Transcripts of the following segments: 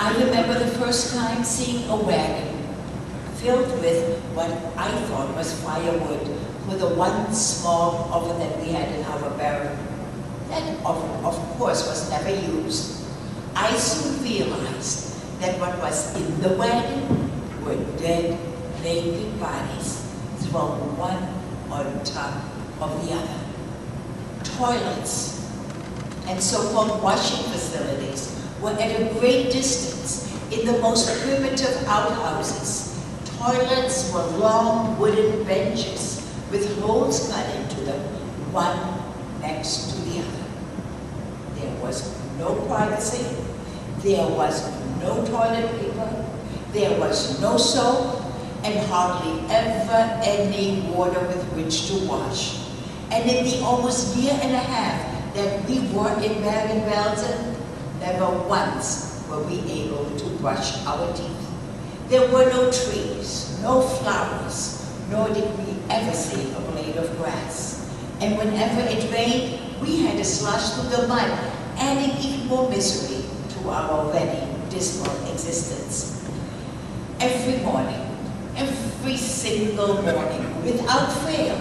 I remember the first time seeing a wagon filled with what I thought was firewood for the one small oven that we had in our barn. That oven, of course, was never used. I soon realized that what was in the wagon were dead, naked bodies thrown one on top of the other. Toilets and so-called washing facilities were at a great distance in the most primitive outhouses. Toilets were long wooden benches with holes cut into them, one next to the other. There was no privacy, there was no toilet paper, there was no soap, and hardly ever any water with which to wash. And in the almost year and a half that we were in Bergen-Belsen, never once were we able to brush our teeth. There were no trees, no flowers, nor did we ever see a blade of grass. And whenever it rained, we had to slosh through the mud, adding even more misery to our already dismal existence. Every morning, every single morning, without fail,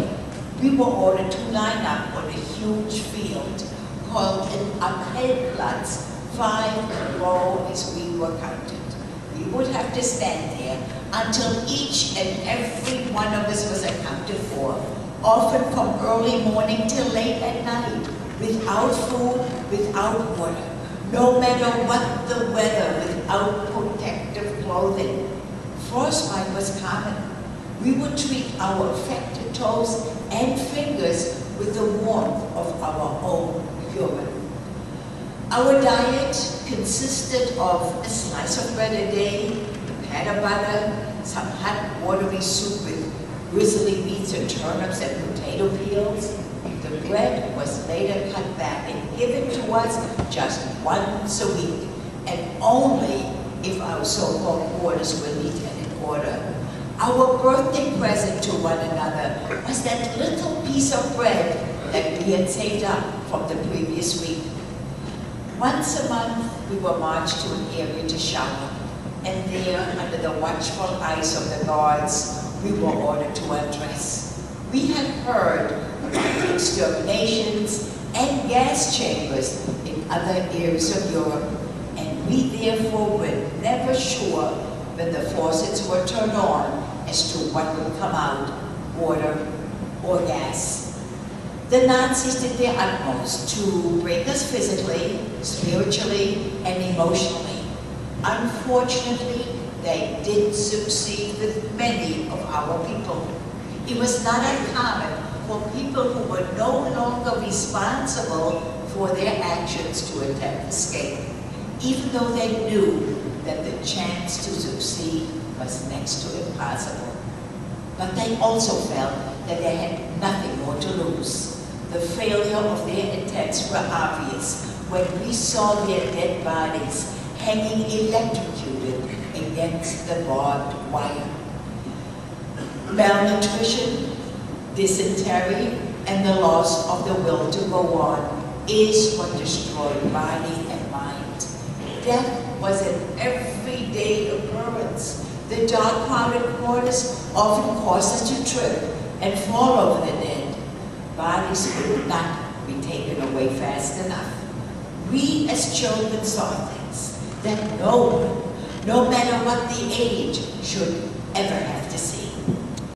we were ordered to line up on a huge field called an Appellplatz, 5 in a row as we were counted. We would have to stand there until each and every one of us was accounted for, often from early morning till late at night, without food, without water, no matter what the weather, without protective clothing. Frostbite was common. We would treat our affected toes and fingers with the warmth of our own urine. Our diet consisted of a slice of bread a day, a pat of butter, some hot watery soup with grizzly beets and turnips and potato peels. The bread was later cut back and given to us just once a week, and only if our so-called quarters were neat and in order. Our birthday present to one another was that little piece of bread that we had saved up from the previous week. Once a month, we were marched to an area to shower, and there, under the watchful eyes of the guards, we were ordered to undress. We had heard about the exterminations and gas chambers in other areas of Europe, and we therefore were never sure when the faucets were turned on as to what would come out, water or gas. The Nazis did their utmost to break us physically, spiritually, and emotionally. Unfortunately, they did succeed with many of our people. It was not uncommon for people who were no longer responsible for their actions to attempt escape, even though they knew that the chance to succeed was next to impossible. But they also felt that they had nothing more to lose. The failure of their attempts were obvious when we saw their dead bodies hanging electrocuted against the barbed wire. Malnutrition, dysentery, and the loss of the will to go on is what destroyed body and mind. Death was an everyday occurrence. The dark, crowded quarters often caused us to trip and fall over the dead. Bodies could not be taken away fast enough. We as children saw things that no one, no matter what the age, should ever have to see.